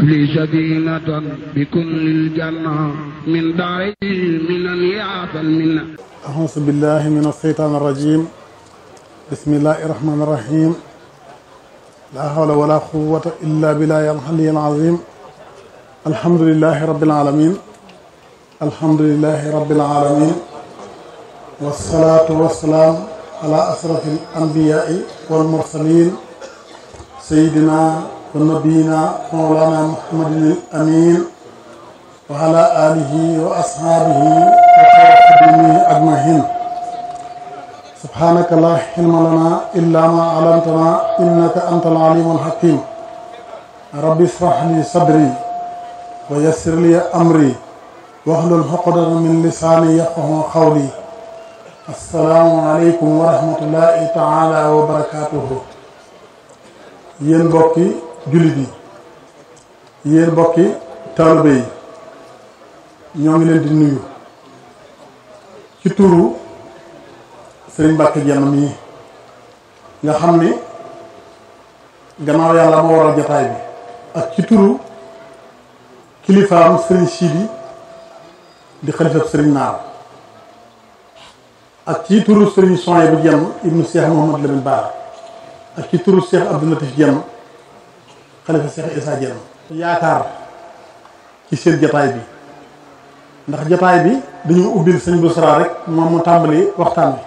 لي سكينة بكل الجنة من داري من يعطى المنة. أعوذ بالله من الشيطان الرجيم. بسم الله الرحمن الرحيم. لا حول ولا قوة إلا بالله العلي العظيم. الحمد لله رب العالمين. الحمد لله رب العالمين. والصلاة والسلام على أشرف الأنبياء والمرسلين سيدنا ونبينا مولانا محمد الأمين وعلى آله وأصحابه وخدمه أجمعين. سبحانك لا علم لنا إلا ما علمتنا إنك أنت العليم الحكيم. ربي اشرح لي صدري ويسر لي أمري واحلل عقدة من لساني يفقهوا قولي. السلام عليكم ورحمة الله تعالى وبركاته. yéen mbokki jullit yi yéen mbokki taalibe yi ñoo ngi leen di nuyu ci turu Sëriñ Mbàkke Jenn mii nga xam ni gannaaw yàlla moo waral jataay bi ak ci turu kilifaam Sëriñ Sidi di xalifab Sëriñ Naar ak ci turu Sëriñ Souhaïbou Jenn ibnu Cheikh Mouhamadou Lamine Bara ak ci turu Cheikh Abdou Latif Jenn xalifa Cheikh Issa Jenn yaakaar ci seen jataay bi ndax jataay bi dañu ubbil sëñ Busra rek moom mu tàmbali waxtaan bi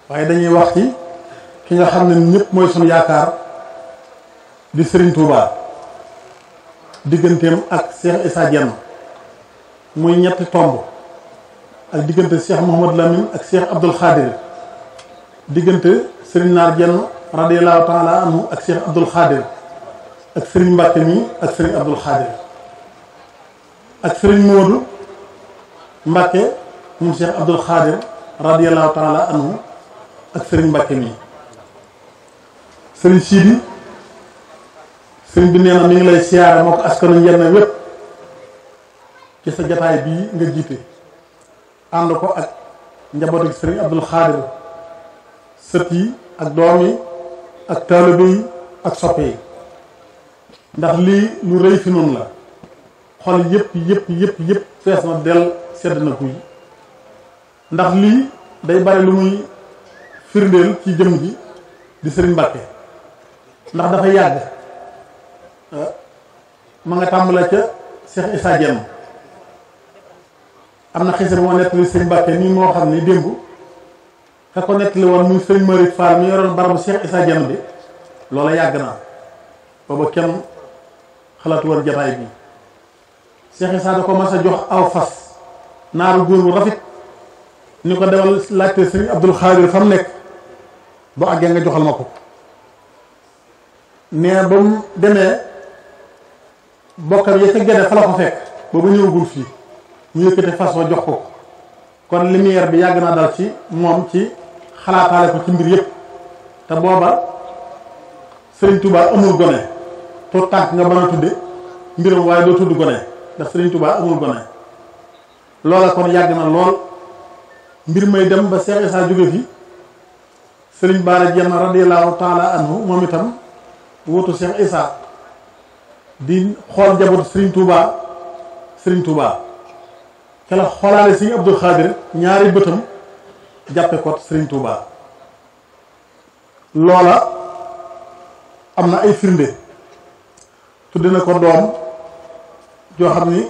waaye dañuy wax ci ki nga xam ne ñëpp mooy sunu yaakaar di Serigne Touba digganteem ak Cheikh Issa Jenn muy ñetti tomb ak diggante Cheikh Mouhamadou Lamine ak Cheikh Abdoul Khadir diggante Serigne Naar Jenn radiyallahu taala anhu ak Cheikh Abdoul Khadir ak Serigne Mbacke mi ak Serigne Abdoul Khadir ak Serigne Modou Mbacke moom Cheikh Abdoul Khadir radiyallahu taala anhu ak Serigne Mbacke mi. Serigne Sidi Serigne bi nee na mi ngi lay siyaare moo ko askanu Njenn wépp ci sa jataay bii nga jiite ànd ko ak njabootu Serigne Abdoul Khadir sët yi ak doom yi ak taalibe yi ak soppe yi ndax lii lu rëy fi noonu la xol yëpp fees na del sedd na guy ndax lii day bari lu muy firndeel ci jëm ji di Sëriñ Mbàkke ndax dafa yàgg ma nga tàmbale ca Cheikh Issa Jenn am na xise bu ma nettali Sëriñ Mbàkke nii moo xam ni démb ka ko nettali woon muy Sëriñ Marit Fall mi yoroon barabu Cheikh Issa Jenn bi loola yàgg na booba kenn xalaatu woon jataay bi Cheikh Issa da ko mas a jox aw fas naaru góor bu rafet ni ko demal laajte Sëriñ Abdoul Khadir fa mu nekk boo àggee nga joxal ma ko nee ba mu demee bokkam ya ca gedde fa la ko fekk boobu ñëwagul fii ñu yëkkate fas wa jox ko kon lumière bi yàgg naa dal ci moom ci xalaataale ko ci mbir yépp te booba Serigne Touba amul gone tout tànk nga mën a tudde mbiram waaye doo tudd gone ndax Serigne Touba amul gone loola kon yàgg na lool mbir may dem ba Cheikh Issa jóge fi Serigne Bara Jenn radiyallahu taala anhu moom itam wutu Cheikh Issa di xool njabootu Serigne Touba ca la xoolaale Serigne Abdoul Khadir ñaari bëtam jàppe ko Serigne Touba loola am na ay firnde tudde na ko doom joo xam ni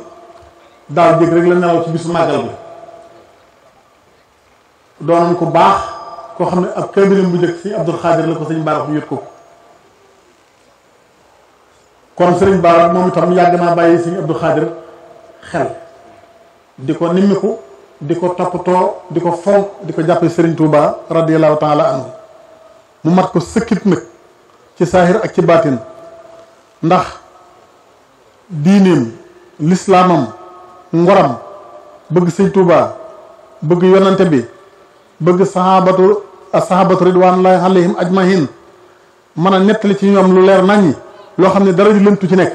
daaw jég rek la nelaw ci bisu màggal bi doonoon ko baax koo xam ne ab kabiram bu njëkk Serigne Abdoul Khadir la ko Serigne Bara yët ko kon Serigne Bara moom itam yàgg naa bàyyi Serigne Abdoul Khadir xel di ko nimmiku di ko toppatoo di ko fonk di ko jàppe Serigne Touba radiyallahu taala anhu mu mat ko sëkkit nag ci saahir ak ci baatin ndax diineem lislaamam ngoram bëgg Sëñ Touba bëgg yonante bi bëgg sahabatu ridwanullahi alayhim ajmahin mën a nettali ci ñoom lu leer naññi loo xam ne dara di lëntu ci nekk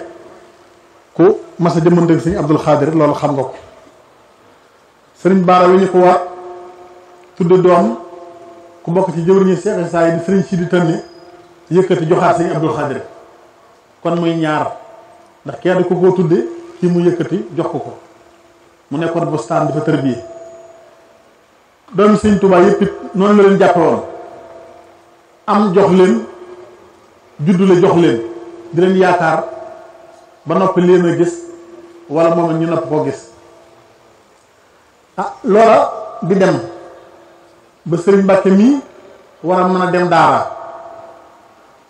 ku mas a jëmmante Sëñ Abdoul Khadir loolu xam nga ko Sëriñ Bara wi ñu ko war tudde doom ku bokk ci jëwriñu Cheikh Issa yi di Sëriñ Sidi Tënni yëkkati joxaat Sëriñ Abdoul Khadir kon muy ñaar ndax kenn di ko koo tudde ci mu yëkkati jox ko mu nekkoon bustaan di fa tërbiye. doomi sëñ Tuubaa yëpp it noonu la leen jàppe woon am jox leen juddule jox leen di leen yaakaar ba noppi leen a gis wala moom ñu nopp koo gis. loola di dem ba sëriñ Mbàkke mii war a mën a dem daara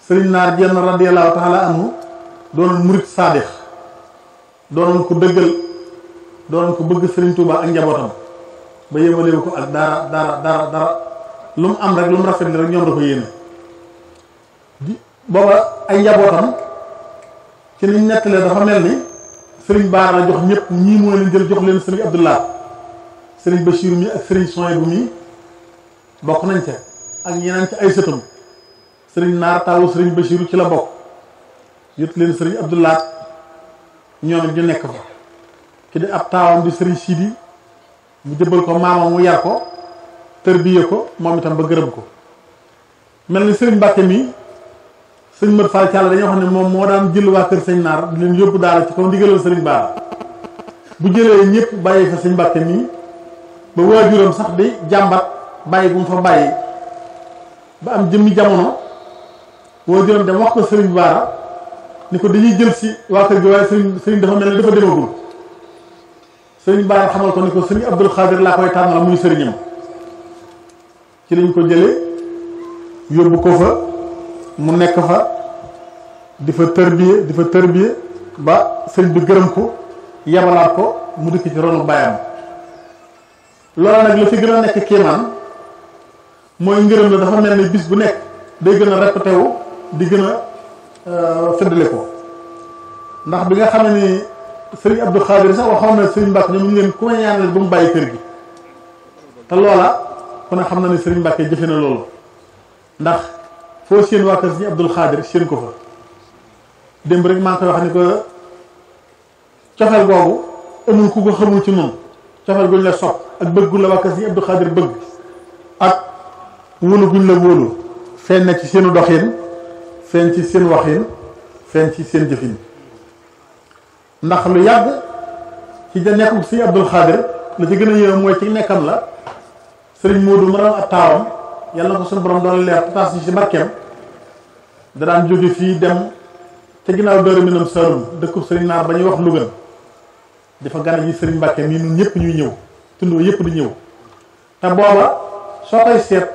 sëriñ Naar Jenn radiyallahu taala anhu doonoon murit saadix doonoon ko dëggal doonoon ko bëgg sëriñ Tuubaa ak njabootam ba yëmalewu ko ak dara lu mu am rek lu mu rafet li rek ñoom da ko yéene booba ay njabootam ci niñ nettalee dafa mel ni sëriñ Baara la jox ñëpp ñii moo leen jël jox leen sëriñ Abdullah sëriñ Bachir mi ak sëriñ Sohaybu mi bokk nañ ca ak ñeneen ci ay sëtam sëriñ Naar taawu sëriñ Bachir ci la bokk yot leen sëriñ Abdullah ñoom ñu nekk fa ki di ab taawam di sëriñ Sidi mu jëbbal ko maamam mu yar ko tërbiye ko moom itam ba gërëm ko mel ni sëriñ Mbàkke mi sëñ Mat Fall Thiala dañoo xam ne moom moo daan jël waa kër sëñ Naar di leen yóbbu daara ci kaw ndigalal sëriñ Baara bu jëlee ñëpp bàyyi fa sëñ Mbàkke mi ba waajuram sax di jàmbat bàyyi bu mu fa bàyyi ba am jëmmi jamono waajuram dem wax ko sëriñ Baara ni ko dañuy jël si waa kër gi waaye sëriñ dafa mel ni dafa demagul sëriñ Baara xamal ko ni ko sëriñ Abdul Xaadir laa koy tànnal muy sëriñam ci lañ ko jële yóbbu ko fa mu nekk fa di fa tërbiye ba sëriñ bi gërëm ko yabalaat ko mu dikk ci ronu baayam loolu nag la fi gën a nekk kéemaan mooy ngërëm la dafa mel ni bis bu nekk day gën a répété wu di gën a fëddale ko ndax bi nga xam ne ni sëriñ Abdou Khadir sax waxoon na sëriñ Mbàkke ñoom ñu leen ku ma ñaanal ba mu bàyyi kër gi te loola ku ne xam na ne sëriñ Mbàkke jëfe na loolu ndax foo seen waa kër sëriñ Abdou Khadir seen ko fa démb rek maa ngi koy wax ni ko cofeel googu amul ku ko xamul ci noonu cofeel guñ la sopp ak bëgg gu la waa kër sëriñ Abdou Khadir bëgg ak wóolu guñ la wóolu feeñ na ci seenu doxin feeñ ci seen waxin feeñ ci seen jëfin ndax lu yàgg ci nekkul sëriñ Abdou Khadir la ci gën a yéeme mooy ci nekkam la sëriñ Moodu ma doon ab taawam yàlla na ko suñu borom doon leer taas ci barkeem da daan jóge fii dem ca ginnaaw Daaru Minam Saalum dëkkub sëriñ Naar ba ñuy wax Louga dafa gane ji sëriñ Mbàkke mii ñun ñëpp ñuy ñëw tundoo yëpp di ñëw te booba soo koy seet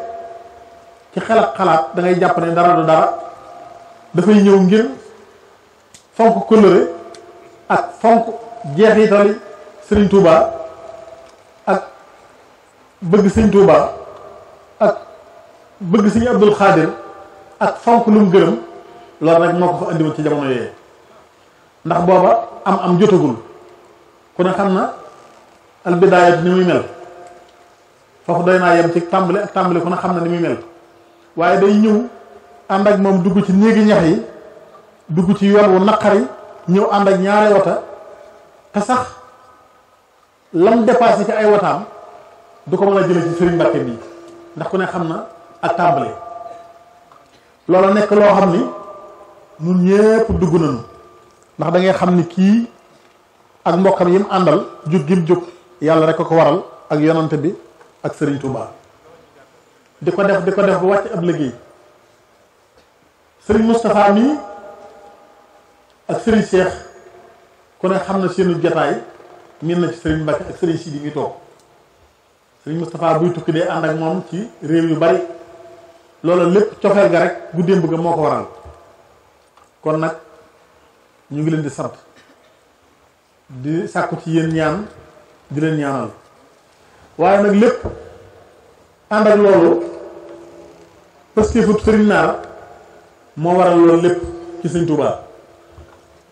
ci xel ak xalaat da ngay jàpp ne dara du dara dafay ñëw ngir fonk kóllëre ak fonk jeexitali sëriñ Touba ak bëgg sëriñ Touba ak bëgg sëriñ Abdul Xaadir ak fonk lu mu gërëm loolu rek moo ko fa andiwoon ci jamono yooyu ndax booba am jotagul ku ne xam na albidaayat ni muy mel foofu doy naa yem ci tàmbali ak tàmbali ku ne xam na ni muy mel waaye day ñëw ànd ak moom dugg ci néegi ñax yi dugg ci yoon wu naqari ñëw ànd ak ñaari wata te sax lam dépassé ci ay wataam du ko mën a jële ci sëriñ Mbàkke bii ndax ku ne xam na ak tàmbali loola nekk loo xam ni ñun ñépp dugg nañu ndax da ngay xam ni kii ak mbokkam yi mu àndal jóg gi mu jóg yàlla rek a ko waral ak yonante bi ak sëriñ Touba di ko def ba wàcc ab liggéey sëriñ Moustapha mii ak sëriñ Cheikh ku ne xam na seenu jataay miin na ci sëriñ Mbàkke ak sëriñ Sidi mi toog sëriñ Moustapha buy tukki dee ànd ak moom ci réew yu bari loolu lépp cofeel ga rek guddeem bëgg moo ko waral kon nag ñu ngi leen di sant di sàkku ci yéen ñaan di leen ñaanal waaye nag lépp ànd ak loolu parce que fu sëriñ Naar moo waral loolu lépp ci sëñ Touba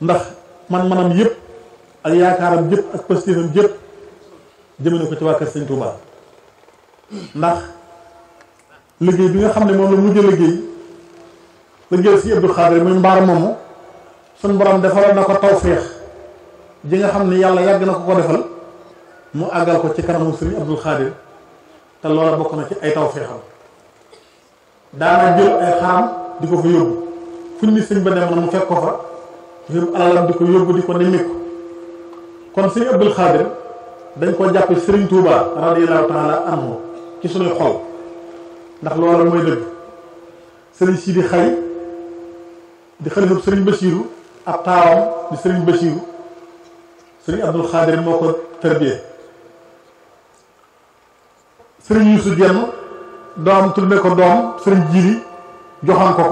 ndax manam yëpp ak yaakaaram jëpp ak pastéefam jëpp jëmale ko ci waa kër sëñ Touba ndax liggéey bi nga xam ne moom la mujj liggéey si Abdou Khadir muy mbaar moomu suñ borom defaloon na ko tawféex ji nga xam ne yàlla yàgg na ko defal mu àggal ko ci kanamu sëriñ Abdou Khadir te loola bokk na ci ay tawféexam daana jël ay xaram di ko fa yóbbu fuñ ni sëñ ba dem na mu fekk ko fa yóbbu alalam di ko yóbbu di ko nemmiku kon sëñ Abdul Xaadir dañ ko jàppe Sëriñ Tuuba radiyallahu taala anhu ci suñuy xol ndax loolu mooy dëgg. sëriñ Sidi Xay di xalifab sëriñ Basiiru ab taawam di sëriñ Basiiru sëriñ Abdul Xaadir moo ko tarbiyee. sëriñ Yuusu Jenn doom tudde ko doom sëriñ Jili joxam ko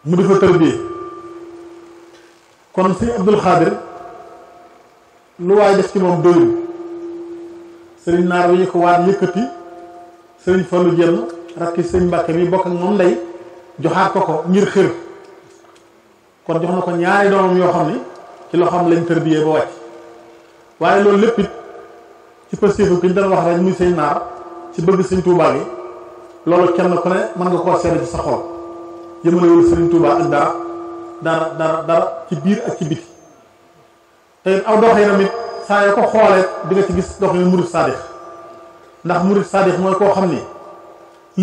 mu di fa tarbiyee. kon sëriñ Abdul Xaadir lu waay def ci moom doyul. sëriñ naar wi ñu ko waat yëkkati sëriñ Fallu Jenn rakki sëriñ Mbàkke mi bokk ak moom ndey joxaat ko ngir xër kon jox na ko ñaari doomam yoo xam ni ci loo xam lañ tarbiyee ba wàcc. waaye loolu lépp it ci pëstéefu ki ñu doon wax rek muy sëñ naar ci bëgg sëñ Tuubaa gi loolu kenn ku ne mën nga koo seede ci sa xol yëmalewul sëriñ Tuubaa ak dara ci biir ak ci biti. te aw doxinam it saa yoo ko xoolee di nga ci gis doxinu murid saadix ndax murid saadix mooy koo xam ni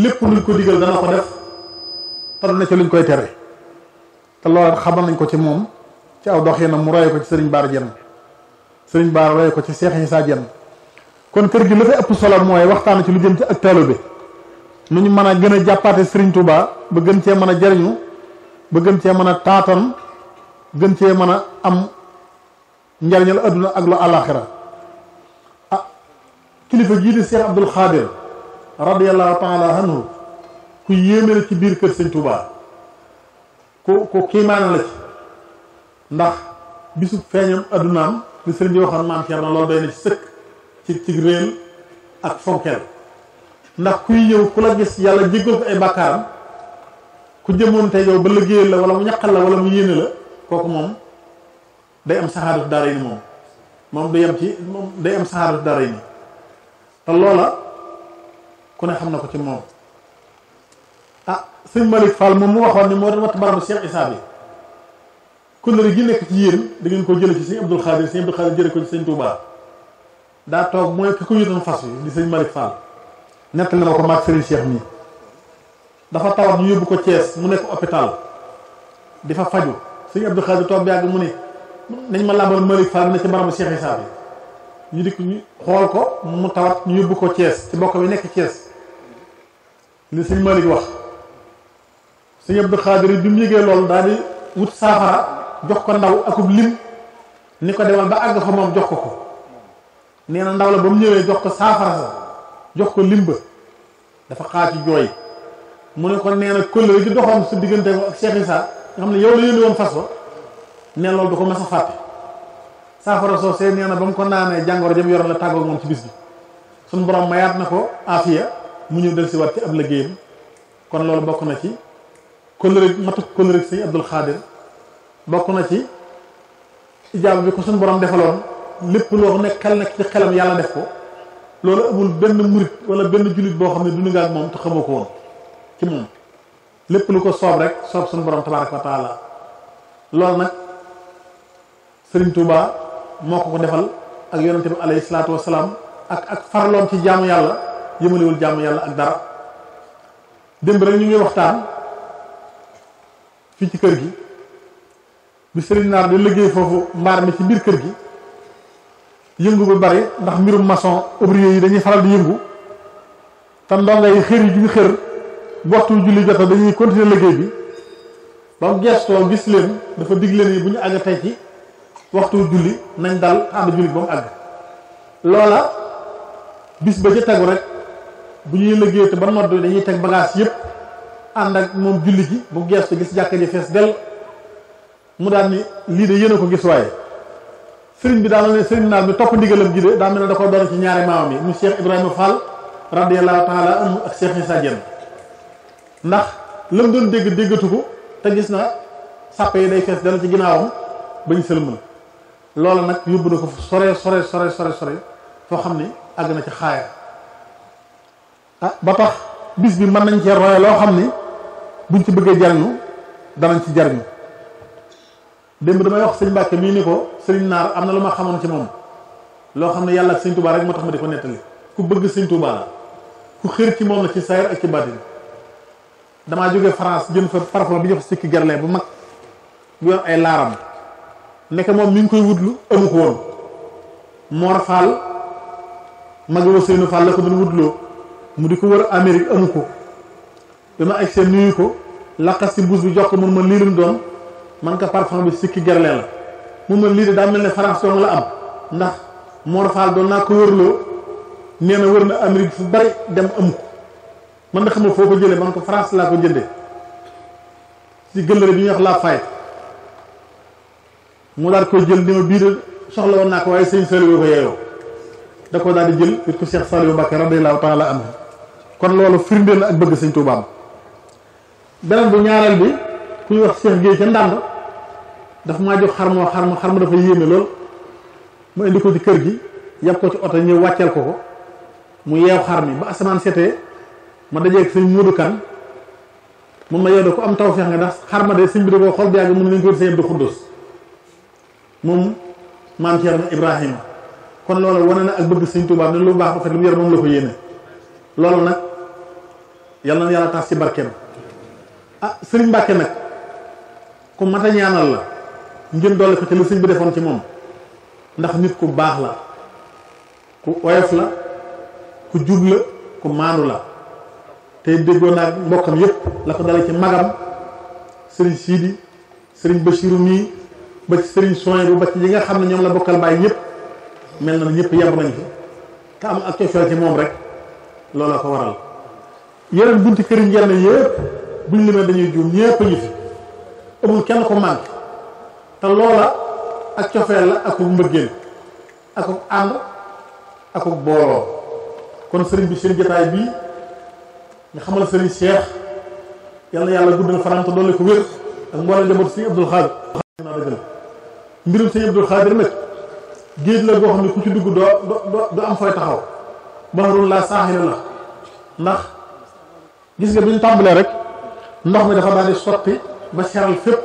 lépp luñ ko digal dana ko def te na ci luñ koy tere te loolu xamal nañ ko ci moom ci aw doxinam mu roye ko ci sëriñ Baara Jenn sëriñ Baara roye ko ci Seex Isaa Jenn. kon kër gi la fa ëpp solo mooy waxtaan ci lu jëm ci ak taalibe nu ñu mën a gën a jàppaate Sëriñ Tuubaa ba gën cee mën a jariñu ba gën cee mën a taatan gën cee mën a am njariñal adduna ak lu àllaaxira. ah kilifa jii di Cheikh Abdul Xaadir radiyallahu taala anhu ku yéeme la ci biir kër Sëriñ Tuubaa ku kiimaane la ci ndax bisu feeñam addunaam li sëriñ bi waxoon maam Cerno loolu doy na ci sëkk ci réel ak fonkeel ndax kuy ñëw ku la gis yàlla jéggal ko ay bàkkaaram ku jëmoon tey yow ba liggéeyal la wala mu ñaqal la wala mu yéene la kooku moom day am saxaadatu daara yi ni moom day am saxaadatu daara yi ni te loola ku ne xam na ko ci moom. ah sëñ Malick Fall moom mu waxoon ni moo doon watt barabu Cheikh Issa bi kóllëre gi nekk ci yéen da ngeen ko jële ci sëñ Abdul Xaadir jële ko ci sëñ Touba daa toog mooy ki ko yëtoon fas wi di sëñ Malick Fall nettali na ko maag Serigne Cheikh mii dafa tawat ñu yóbbu ko Thiès mu nekk hôpital di fa faju sëñ Abdul Xaadir toog bi yàgg mu ne nañ ma làmbal Malick Fall ne ci barabu Cheikh Issa bi ñu dikk ñu xool ko mu tawat ñu yóbbu ko Thiès ci bokk bi nekk Thiès li sëñ Malick wax sëñ Abdul Xaadir bi mu yëgee loolu daal di wut saafara jox ko ndaw akub lim ni ko demal ba àgg fa moom jox ko nee na ndaw la ba mu ñëwee jox ko saafara sa jox ko lim ba dafa xaa ci jooy mu ne ko nee na kóllëre gi doxoon sa diggante ak Cheikh Issa nga xam ne yow la yónni woon fas wa nee loolu du ko mas a fàtte saafara soo see nee na ba mu ko naanee jàngoro jëm yoroon la tàggoog moom ci bis bi suñu borom mayaat na ko afiya mu ñëw del si waat ci ab liggéeyam kon loolu bokk na ci kóllëre matu kóllëre sëñ Abdul Xaadir bokk na ci ijaaba bi ko suñu borom defaloon lépp loo nekk xel nekk ci xelam yàlla def ko loolu amul benn murit wala benn jullit boo xam ne dund nga ak moom te xamoo ko woon ci moom lépp lu ko soob rek soob suñu borom tabaaraka wa taala loolu nag Sëriñ Tuubaa moo ko defal ak yonente bi alayhi salaatu wasalaam ak farloom ci jaamu yàlla yëmalewul jaamu yàlla ak dara démb rek ñu ngi waxtaan fii ci kër gi bi sëriñ naar di liggéey foofu mbaar mi ci biir kër gi yëngu bu bari ndax mbirum maçon ouvrier yi dañuy faral di yëngu te ndongo yi xër yi ñu xër bu waxtu julli jota dañuy continuer liggéey bi ba mu gestoo gis leen dafa dig leen yi bu ñu àgg tey ci waxtu julli nañ dal ànd julli ba mu àgg loola bis ba ca tegu rek bu ñuy liggéey te ba nodd dañuy teg bagage yépp ànd ak moom julli gi bu gestu gis jàkka ji fees del mu daal ni lii de yéen a ko gis waaye sëriñ bi daa mel ne sëriñ naar bi topp ndigalam gi de daa mel ne da ko doon ci ñaari maamam yi mu Cheikh Ibrahima Fall radiyallahu taala anhu ak Cheikh Issa Diène ndax lam doon dégg déggatu ko te gis na sàppe yi day fees del ci ginnaawam bañ sëlmal loola nag yóbbu na ko sore foo xam ni àgg na ci xaaya ba tax bis bi mën nañ cee roye loo xam ni buñ ci bëggee jariñu danañ ci jariñu démb damay wax sëñ Mbàkke mii ni ko sëriñ naar am na lu ma xamoon ci moom loo xam ne yàlla ak sëñ Touba rek moo tax ma di ko nettali ku bëgg sëñ Touba la ku xër ci moom la ci sayar ak ci baatin damaa jógee France jën fa parfum bi ñu fa sikki gerle bu mag bu yor ay laaram nekk moom mi ngi koy wutlu amu ko woon. Mor Fall magi Ousseynou Fall la ko doon wutloo mu di ko wër Amérique amu ko bi ma egg seen nuyu ko laqas si mbuus bi jox ko mun ma lii lu mu doon man ko parfum bi sikki gerle la mun ma lii de daa mel ne France doon la am ndax Mor Fall doon naa ko wërloo nee na wër na Amérique fu bari dem amu ko man na xamul foo ko jëlee man ko France laa ko jëndee ci gëllëre bi ñuy wax la fayet mu daal koy jël ni ma bii de soxla woon naa ko waaye sëñ Saliou ko yeeyoo da ko daal di jël it ko Cheikh Saliou Mbacké radiyallahu ta'ala anhu kon loolu firndeel na ak bëgg sëñ Touba beneen bu ñaareel bi ku ñuy wax Cheikh Gueye ca Ndànd dafa maa jox xar ma dafa yéeme lool mu indi ko ci kër gi yàpp ko ci oto ñëw wàcceel ko mu yeew xar mi ba asamaan seetee ma dajeeg sëñ Modou Kane mun ma yow de ko am tawfeex nga ndax xar ma de sëñ bi da koo xool bi yàgg mun nañ ko sëñ Abdou Khoudous moom maam Thierno Ibrahima kon loolu wane na ak bëgg sëñ Touba ne lu baax bu fekk lu mu yor moom la ko yéene loolu nag yàlla na yàlla taas ci barkeem sëriñ Mbàkke nag ku mat a ñaanal la ngeen dolli ko ci lu sëñ bi defoon ci moom ndax nit ku baax la ku oyof la ku jub la ku maandu la tey déggoo naag mbokkam yépp la ko dale ci magam sëriñ Sidi sëriñ Bachirou mii ba ci sëriñ Soye bu ba ci yi nga xam ne ñoom la bokkal bàyyi ñëpp mel na ñëpp yemb nañ fi te am ak cofeel ci moom rek loola ko waral yeneen bunti këriñ yenn yëpp buñ limee dañuy juum ñëpp ñu fi amul kenn ko manqué te loola ak cofeel la ak mbëggeel ak ànd ak booloo kon sëriñ bi seen jotaay bii nga xamal sëriñ Cheikh yàlla yàlla guddal fanam te dolli ko wér ak mboolem njaboot sëriñ Abdul Xaadir naa dëgg la mbirum sëriñ Abdul Xaadir nag géej la goo xam ne ku ci dugg doo am fooy taxaw baharul la saaxila la ndax gis nga bi ñu tàmbalee rek ndox mi dafa daal di sotti ba seral fépp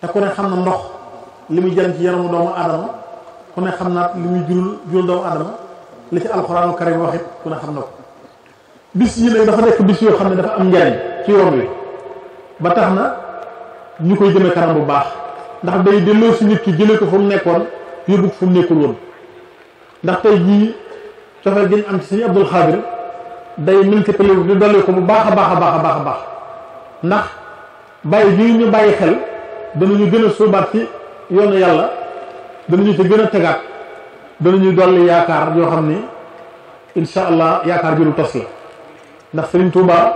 te ku ne xam na ndox li muy jëriñ ci yaramu doomu aadama ku ne xam naa li muy jural doomu aadama li ci alxuraanu karim wax it ku ne xam na ko bis yi nag dafa nekk bis yoo xam ne dafa am njariñ ci yoon wi ba tax na ñu koy jëme kanam bu baax ndax day delloo si nit ki jëlee ko fu mu nekkoon yóbbu ko fu mu nekkul woon ndax tey jii cofeel gi ñu am ci sëñ Abdul Xaadir day multiplier di dolli ko bu baax a baax a baax a baax a baax ndax bàyyi bii ñu bàyyi xel danañu gën a sóobaat ci yoonu yàlla danañu ci gën a tegaat danañu dolli yaakaar yoo xam ni insha allah yaakaar ju lu tos la ndax Sëriñ Tuuba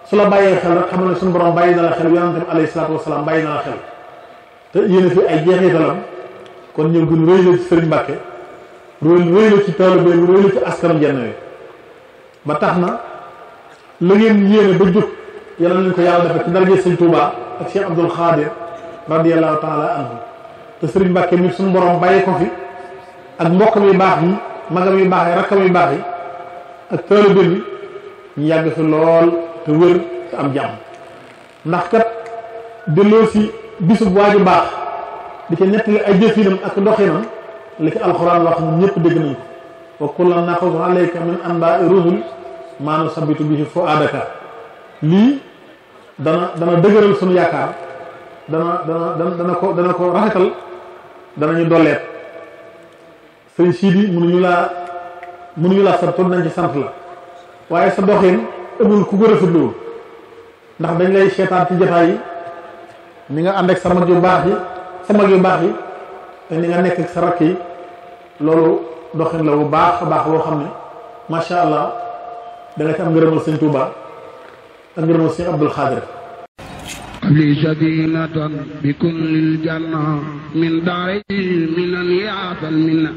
su la bàyyee xel rek xam ne suñu borom bàyyi na la xel yonente bi alayhi salaatu wasalaam bàyyi na la xel te yéen fi ay jeexitalam kon ñëw gun rëy la ci Sëriñ Mbàkke rëy la ci taalibe bi rëy la ci askanam jenn wi ba tax na la ngeen yéene ba jóg yàlla nañ ko yàlla defee ci daraje Sëriñ Tuuba ak Cheikh Abdul Xaadir radiyallahu taala anhu te Sëriñ Mbàkke mi suñu borom bàyyi ko fi ak mbokkam yu baax yi magam yu baax yi rakkam yu baax yi ak taalibe bi ñu yàgg fi lool te wér te am jàmm ndax kat delloo si bisub waaju baax di ci nettali ay jëfinam ak doxinam li ci alxuraan wax ñun ñëpp dégg nañ ko wa kullan naqussu alayka min anbaa'i rusul maa nusabbitu bihi fu'aadaka lii dana dëgëral suñu yaakaar dana ko rafetal danañu dolleet sëriñ Sidi mënuñu laa sant nañ ci sant la waaye sa doxin ëppul ku ko rafetluwul ndax dañ lay seetaan ci jotaay yi ni nga ànd ak sa mag yu baax yi te ni nga nekk ak sa rakk yi loolu doxin la bu baax a baax boo xam ne macha allah da nga ci am ngërëmal sëñ Touba ak ngërëmal sëñ Abdul Xaadir li sadinatan bi kun lil janna min daari minan yaatal minna